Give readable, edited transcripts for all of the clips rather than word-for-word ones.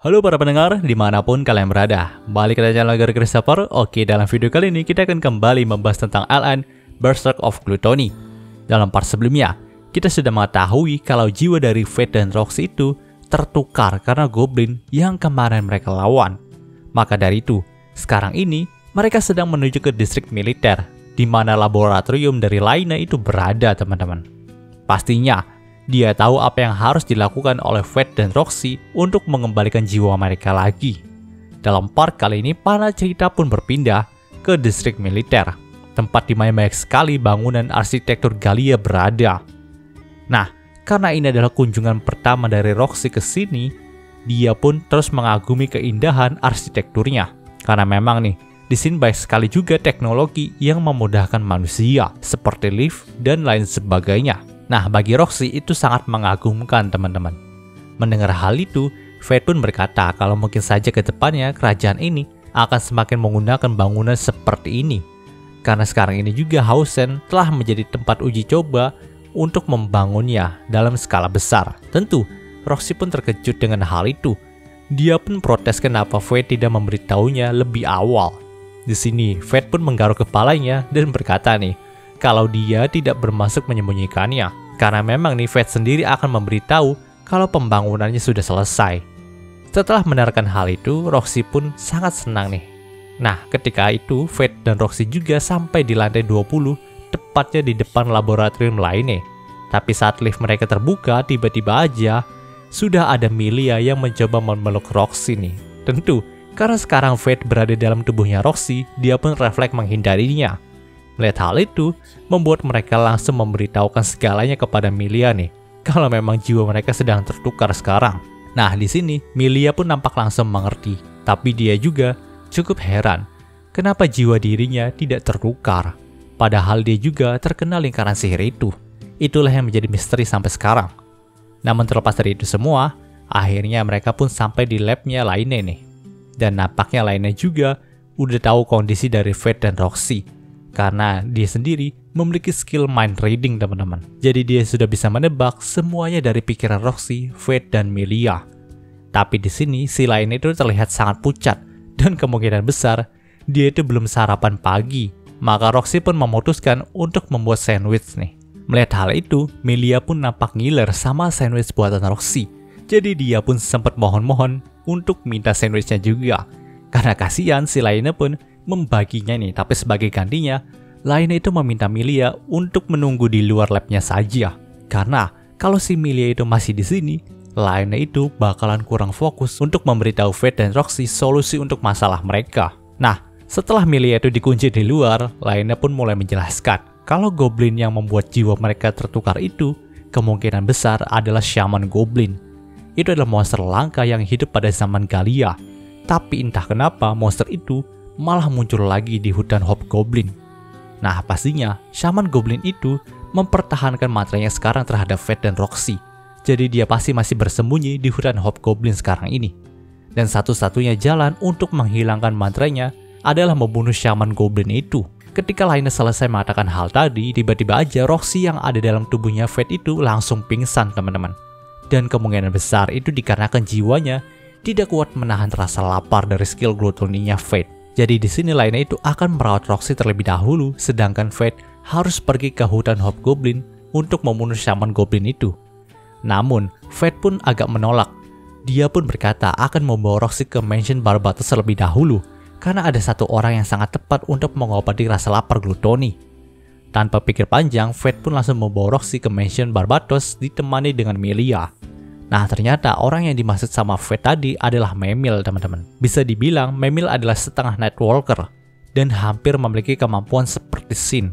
Halo para pendengar, dimanapun kalian berada. Balik ke channel Gara Christopher. Oke, dalam video kali ini kita akan kembali membahas tentang LN Berserk of Gluttony. Dalam part sebelumnya, kita sudah mengetahui kalau jiwa dari Fate dan Roxy itu tertukar karena Goblin yang kemarin mereka lawan. Maka dari itu, sekarang ini mereka sedang menuju ke distrik militer, di mana laboratorium dari Laina itu berada, teman-teman. Pastinya, dia tahu apa yang harus dilakukan oleh Fate dan Roxy untuk mengembalikan jiwa mereka lagi. Dalam part kali ini, para cerita pun berpindah ke distrik militer, tempat di mana banyak sekali bangunan arsitektur Galia berada. Nah, karena ini adalah kunjungan pertama dari Roxy ke sini, dia pun terus mengagumi keindahan arsitekturnya. Karena memang nih, di sini banyak sekali juga teknologi yang memudahkan manusia, seperti lift dan lain sebagainya. Nah, bagi Roxy itu sangat mengagumkan, teman-teman. Mendengar hal itu, Fate pun berkata kalau mungkin saja ke depannya kerajaan ini akan semakin menggunakan bangunan seperti ini. Karena sekarang ini juga Hausen telah menjadi tempat uji coba untuk membangunnya dalam skala besar. Tentu, Roxy pun terkejut dengan hal itu. Dia pun protes kenapa Fate tidak memberitahunya lebih awal. Di sini, Fate pun menggaruk kepalanya dan berkata nih, kalau dia tidak bermaksud menyembunyikannya. Karena memang nih Fate sendiri akan memberitahu kalau pembangunannya sudah selesai. Setelah mendengarkan hal itu, Roxy pun sangat senang nih. Nah, ketika itu Fate dan Roxy juga sampai di lantai 20, tepatnya di depan laboratorium lainnya. Tapi saat lift mereka terbuka, tiba-tiba aja sudah ada Milia yang mencoba memeluk Roxy nih. Tentu, karena sekarang Fate berada dalam tubuhnya Roxy, dia pun refleks menghindarinya. Melihat hal itu, membuat mereka langsung memberitahukan segalanya kepada Milia nih, kalau memang jiwa mereka sedang tertukar sekarang. Nah, di sini Milia pun nampak langsung mengerti, tapi dia juga cukup heran, kenapa jiwa dirinya tidak tertukar, padahal dia juga terkena lingkaran sihir itu. Itulah yang menjadi misteri sampai sekarang. Namun terlepas dari itu semua, akhirnya mereka pun sampai di labnya Laina nih. Dan nampaknya Laina juga udah tahu kondisi dari Fate dan Roxy. Karena dia sendiri memiliki skill mind reading, teman-teman. Jadi dia sudah bisa menebak semuanya dari pikiran Roxy, Fate, dan Milia. Tapi di sini si Laina itu terlihat sangat pucat dan kemungkinan besar dia itu belum sarapan pagi. Maka Roxy pun memutuskan untuk membuat sandwich nih. Melihat hal itu, Milia pun nampak ngiler sama sandwich buatan Roxy. Jadi dia pun sempat mohon-mohon untuk minta sandwichnya juga. Karena kasihan si Laina pun membaginya nih, tapi sebagai gantinya, Laina itu meminta Milia untuk menunggu di luar labnya saja. Karena kalau si Milia itu masih di sini, Laina itu bakalan kurang fokus untuk memberitahu Fate dan Roxy solusi untuk masalah mereka. Nah, setelah Milia itu dikunci di luar, Laina pun mulai menjelaskan kalau Goblin yang membuat jiwa mereka tertukar itu kemungkinan besar adalah Shaman Goblin. Itu adalah monster langka yang hidup pada zaman Galia. Tapi entah kenapa monster itu malah muncul lagi di hutan Hobgoblin. Nah, pastinya Shaman Goblin itu mempertahankan mantranya sekarang terhadap Fate dan Roxy. Jadi dia pasti masih bersembunyi di hutan Hobgoblin sekarang ini. Dan satu-satunya jalan untuk menghilangkan mantranya adalah membunuh Shaman Goblin itu. Ketika Laina selesai mengatakan hal tadi, tiba-tiba aja Roxy yang ada dalam tubuhnya Fate itu langsung pingsan, teman-teman. Dan kemungkinan besar itu dikarenakan jiwanya tidak kuat menahan rasa lapar dari skill gluttony-nya Fate. Jadi di sini Laina itu akan merawat Roxy terlebih dahulu, sedangkan Fate harus pergi ke hutan Hobgoblin untuk membunuh Shaman Goblin itu. Namun, Fate pun agak menolak. Dia pun berkata akan membawa Roxy ke mansion Barbatos terlebih dahulu, karena ada satu orang yang sangat tepat untuk mengobati rasa lapar gluttony. Tanpa pikir panjang, Fate pun langsung membawa Roxy ke mansion Barbatos ditemani dengan Milia. Nah, ternyata orang yang dimaksud sama Fate tadi adalah Memil, teman-teman. Bisa dibilang Memil adalah setengah Nightwalker dan hampir memiliki kemampuan seperti Sin.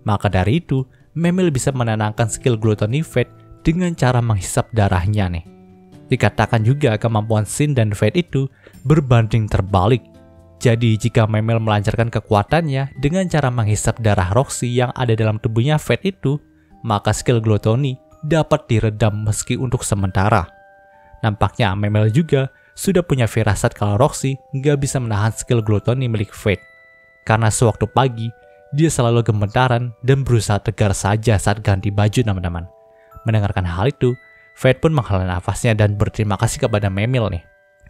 Maka dari itu, Memil bisa menenangkan skill gluttony Fate dengan cara menghisap darahnya nih. Dikatakan juga kemampuan Sin dan Fate itu berbanding terbalik. Jadi jika Memil melancarkan kekuatannya dengan cara menghisap darah Roxy yang ada dalam tubuhnya Fate itu, maka skill gluttony dapat diredam meski untuk sementara. Nampaknya Memil juga sudah punya firasat kalau Roxy nggak bisa menahan skill gluttony milik Fate. Karena sewaktu pagi, dia selalu gemetaran dan berusaha tegar saja saat ganti baju, teman-teman. Mendengarkan hal itu, Fate pun menghela nafasnya dan berterima kasih kepada Memil nih.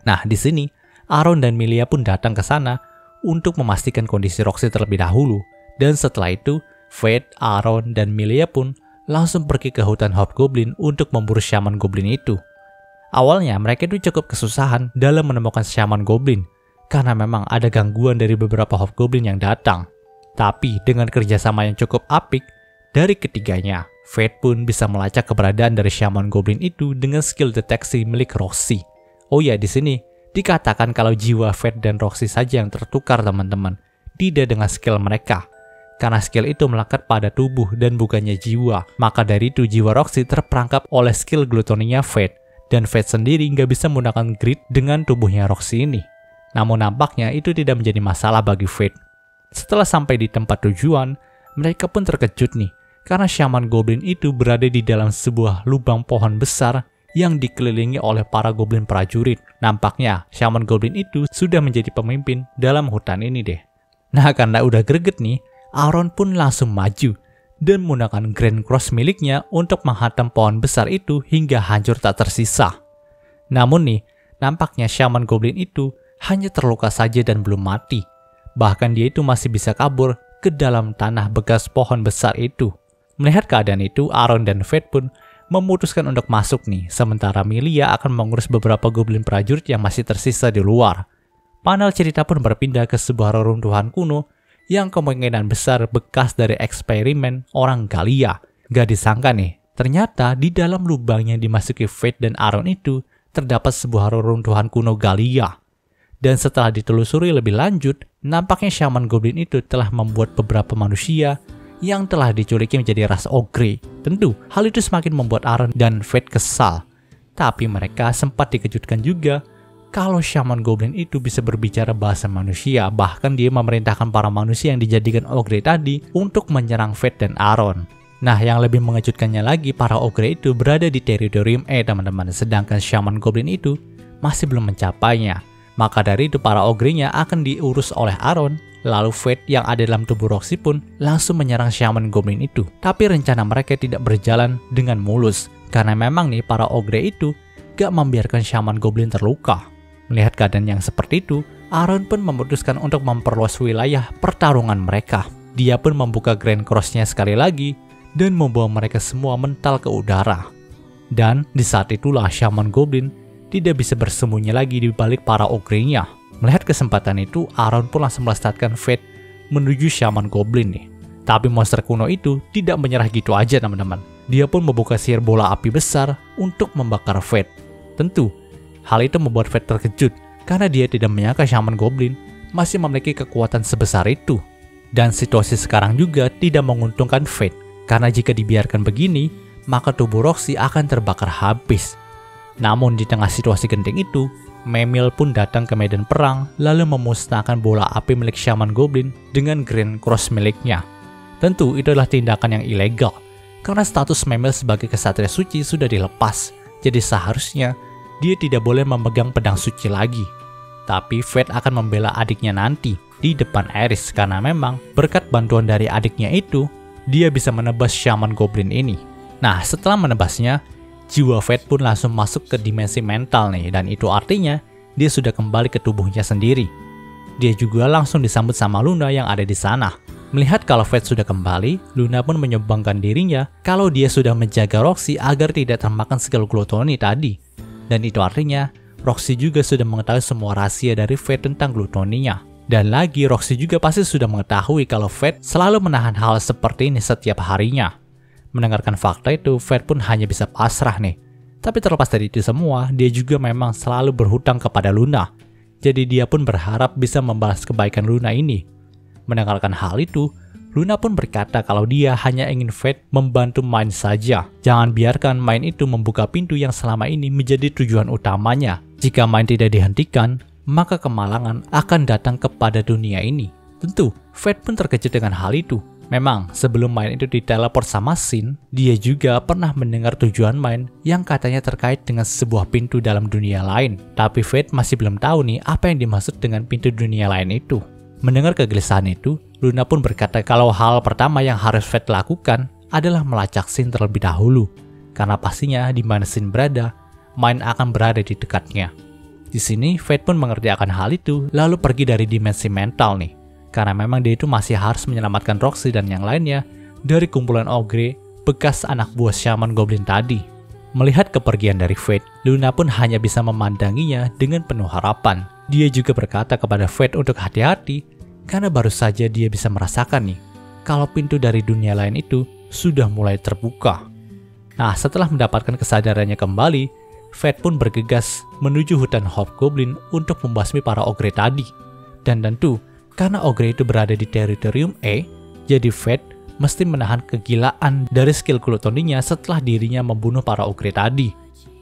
Nah, di sini Aaron dan Milia pun datang ke sana untuk memastikan kondisi Roxy terlebih dahulu. Dan setelah itu, Fate, Aaron, dan Milia pun langsung pergi ke hutan Hobgoblin untuk memburu Shaman Goblin itu. Awalnya mereka itu cukup kesusahan dalam menemukan Shaman Goblin karena memang ada gangguan dari beberapa Hobgoblin yang datang. Tapi dengan kerjasama yang cukup apik dari ketiganya, Fate pun bisa melacak keberadaan dari Shaman Goblin itu dengan skill deteksi milik Roxy. Oh ya, di sini dikatakan kalau jiwa Fate dan Roxy saja yang tertukar teman-teman, tidak dengan skill mereka. Karena skill itu melekat pada tubuh dan bukannya jiwa. Maka dari itu jiwa Roxy terperangkap oleh skill glutoninya Fate. Dan Fate sendiri nggak bisa menggunakan grid dengan tubuhnya Roxy ini. Namun nampaknya itu tidak menjadi masalah bagi Fate. Setelah sampai di tempat tujuan, mereka pun terkejut nih. Karena Shaman Goblin itu berada di dalam sebuah lubang pohon besar yang dikelilingi oleh para Goblin prajurit. Nampaknya Shaman Goblin itu sudah menjadi pemimpin dalam hutan ini deh. Nah, karena udah greget nih, Aaron pun langsung maju dan menggunakan Grand Cross miliknya untuk menghantam pohon besar itu hingga hancur tak tersisa. Namun nih, nampaknya Shaman Goblin itu hanya terluka saja dan belum mati. Bahkan dia itu masih bisa kabur ke dalam tanah bekas pohon besar itu. Melihat keadaan itu, Aaron dan Fate pun memutuskan untuk masuk nih, sementara Milia akan mengurus beberapa Goblin prajurit yang masih tersisa di luar. Panel cerita pun berpindah ke sebuah reruntuhan kuno yang kemungkinan besar bekas dari eksperimen orang Galia. Gak disangka nih, ternyata di dalam lubang yang dimasuki Fate dan Aaron itu terdapat sebuah reruntuhan kuno Galia. Dan setelah ditelusuri lebih lanjut, nampaknya Shaman Goblin itu telah membuat beberapa manusia yang telah diculiki menjadi ras ogre. Tentu, hal itu semakin membuat Aaron dan Fate kesal. Tapi mereka sempat dikejutkan juga kalau Shaman Goblin itu bisa berbicara bahasa manusia, bahkan dia memerintahkan para manusia yang dijadikan ogre tadi untuk menyerang Fate dan Aaron. Nah, yang lebih mengejutkannya lagi, para ogre itu berada di teritorium E teman-teman, sedangkan Shaman Goblin itu masih belum mencapainya. Maka dari itu para ogrenya akan diurus oleh Aaron, lalu Fate yang ada dalam tubuh Roxy pun langsung menyerang Shaman Goblin itu. Tapi rencana mereka tidak berjalan dengan mulus, karena memang nih para ogre itu gak membiarkan Shaman Goblin terluka. Melihat keadaan yang seperti itu, Aaron pun memutuskan untuk memperluas wilayah pertarungan mereka. Dia pun membuka Grand Cross-nya sekali lagi dan membawa mereka semua mental ke udara. Dan di saat itulah Shaman Goblin tidak bisa bersembunyi lagi di balik para ogrenya. Melihat kesempatan itu, Aaron pun langsung melesatkan Fate menuju Shaman Goblin nih. Tapi monster kuno itu tidak menyerah gitu aja teman-teman. Dia pun membuka sihir bola api besar untuk membakar Fate. Tentu, hal itu membuat Fate terkejut karena dia tidak menyangka Shaman Goblin masih memiliki kekuatan sebesar itu. Dan situasi sekarang juga tidak menguntungkan Fate, karena jika dibiarkan begini, maka tubuh Roxy akan terbakar habis. Namun di tengah situasi genting itu, Memil pun datang ke medan perang lalu memusnahkan bola api milik Shaman Goblin dengan Grand Cross miliknya. Tentu itu adalah tindakan yang ilegal, karena status Memil sebagai kesatria suci sudah dilepas, jadi seharusnya dia tidak boleh memegang pedang suci lagi. Tapi Fate akan membela adiknya nanti di depan Aeris karena memang berkat bantuan dari adiknya itu, dia bisa menebas Shaman Goblin ini. Nah, setelah menebasnya, jiwa Fate pun langsung masuk ke dimensi mental nih, dan itu artinya dia sudah kembali ke tubuhnya sendiri. Dia juga langsung disambut sama Luna yang ada di sana. Melihat kalau Fate sudah kembali, Luna pun menyumbangkan dirinya kalau dia sudah menjaga Roxy agar tidak termakan skill glutoni tadi. Dan itu artinya Roxy juga sudah mengetahui semua rahasia dari Fate tentang glutoninya. Dan lagi Roxy juga pasti sudah mengetahui kalau Fate selalu menahan hal seperti ini setiap harinya. Mendengarkan fakta itu, Fate pun hanya bisa pasrah nih. Tapi terlepas dari itu semua, dia juga memang selalu berhutang kepada Luna. Jadi dia pun berharap bisa membalas kebaikan Luna ini. Mendengarkan hal itu, Luna pun berkata kalau dia hanya ingin Fate membantu Mind saja. Jangan biarkan Mind itu membuka pintu yang selama ini menjadi tujuan utamanya. Jika Mind tidak dihentikan, maka kemalangan akan datang kepada dunia ini. Tentu, Fate pun terkejut dengan hal itu. Memang, sebelum Mind itu diteleport sama Sin, dia juga pernah mendengar tujuan Mind yang katanya terkait dengan sebuah pintu dalam dunia lain. Tapi Fate masih belum tahu nih apa yang dimaksud dengan pintu dunia lain itu. Mendengar kegelisahan itu, Luna pun berkata kalau hal pertama yang harus Fate lakukan adalah melacak Sin terlebih dahulu. Karena pastinya di mana Sin berada, Mind akan berada di dekatnya. Di sini, Fate pun mengerti akan hal itu, lalu pergi dari dimensi mental nih. Karena memang dia itu masih harus menyelamatkan Roxy dan yang lainnya dari kumpulan ogre bekas anak buah Shaman Goblin tadi. Melihat kepergian dari Fate, Luna pun hanya bisa memandanginya dengan penuh harapan. Dia juga berkata kepada Fate untuk hati-hati, karena baru saja dia bisa merasakan nih, kalau pintu dari dunia lain itu sudah mulai terbuka. Nah, setelah mendapatkan kesadarannya kembali, Fate pun bergegas menuju hutan Hobgoblin untuk membasmi para ogre tadi. Dan tentu, karena ogre itu berada di teritorium E, jadi Fate mesti menahan kegilaan dari skill glutoninya setelah dirinya membunuh para ogre tadi.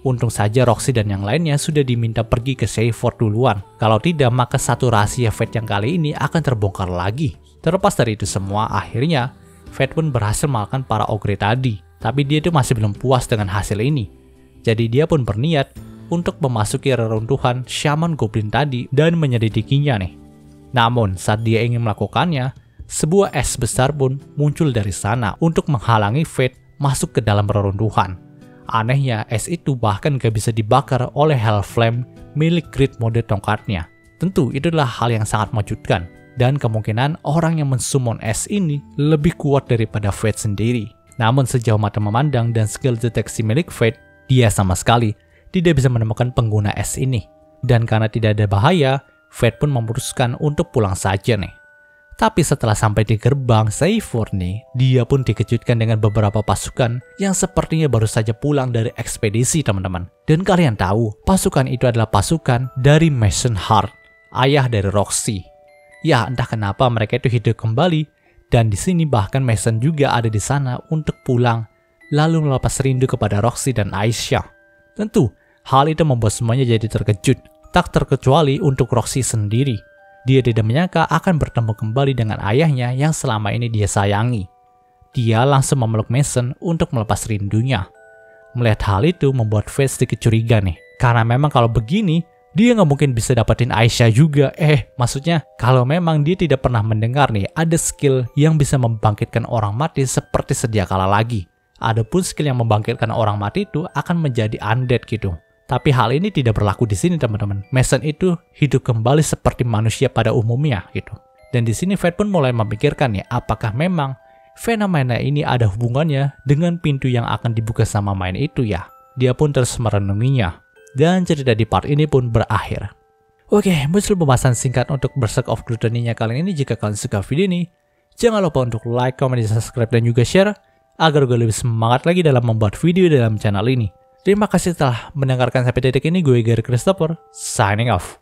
Untung saja Roxy dan yang lainnya sudah diminta pergi ke Seyford duluan. Kalau tidak, maka satu rahasia Fate yang kali ini akan terbongkar lagi. Terlepas dari itu semua, akhirnya Fate pun berhasil mengalahkan para ogre tadi. Tapi dia itu masih belum puas dengan hasil ini. Jadi dia pun berniat untuk memasuki reruntuhan Shaman Goblin tadi dan menyelidikinya nih. Namun saat dia ingin melakukannya, sebuah es besar pun muncul dari sana untuk menghalangi Fate masuk ke dalam reruntuhan. Anehnya, es itu bahkan gak bisa dibakar oleh Hellflame milik Grid mode tongkatnya. Tentu itu adalah hal yang sangat mengejutkan, dan kemungkinan orang yang mensummon es ini lebih kuat daripada Fate sendiri. Namun sejauh mata memandang dan skill deteksi milik Fate, dia sama sekali tidak bisa menemukan pengguna es ini. Dan karena tidak ada bahaya, Fate pun memutuskan untuk pulang saja nih. Tapi setelah sampai di gerbang Seyford nih, dia pun dikejutkan dengan beberapa pasukan yang sepertinya baru saja pulang dari ekspedisi teman-teman. Dan kalian tahu, pasukan itu adalah pasukan dari Mason Heart, ayah dari Roxy. Ya, entah kenapa mereka itu hidup kembali, dan di sini bahkan Mason juga ada di sana untuk pulang, lalu melepas rindu kepada Roxy dan Aisha. Tentu, hal itu membuat semuanya jadi terkejut, tak terkecuali untuk Roxy sendiri. Dia tidak menyangka akan bertemu kembali dengan ayahnya yang selama ini dia sayangi. Dia langsung memeluk Mason untuk melepas rindunya. Melihat hal itu membuat Fate sedikit curiga nih, karena memang kalau begini, dia nggak mungkin bisa dapetin Aisha juga. Maksudnya, kalau memang dia tidak pernah mendengar nih, ada skill yang bisa membangkitkan orang mati seperti sedia kala lagi. Adapun skill yang membangkitkan orang mati itu akan menjadi undead gitu. Tapi hal ini tidak berlaku di sini teman-teman. Mason itu hidup kembali seperti manusia pada umumnya gitu. Dan di sini Fate pun mulai memikirkan ya, apakah memang fenomena ini ada hubungannya dengan pintu yang akan dibuka sama main itu ya. Dia pun terus merenunginya. Dan cerita di part ini pun berakhir. Oke, muncul pembahasan singkat untuk Berserk of Gluttony-nya kali ini. Jika kalian suka video ini, jangan lupa untuk like, comment, subscribe, dan juga share agar gue lebih semangat lagi dalam membuat video dalam channel ini. Terima kasih telah mendengarkan sampai detik ini. Gue Gary Christopher, signing off.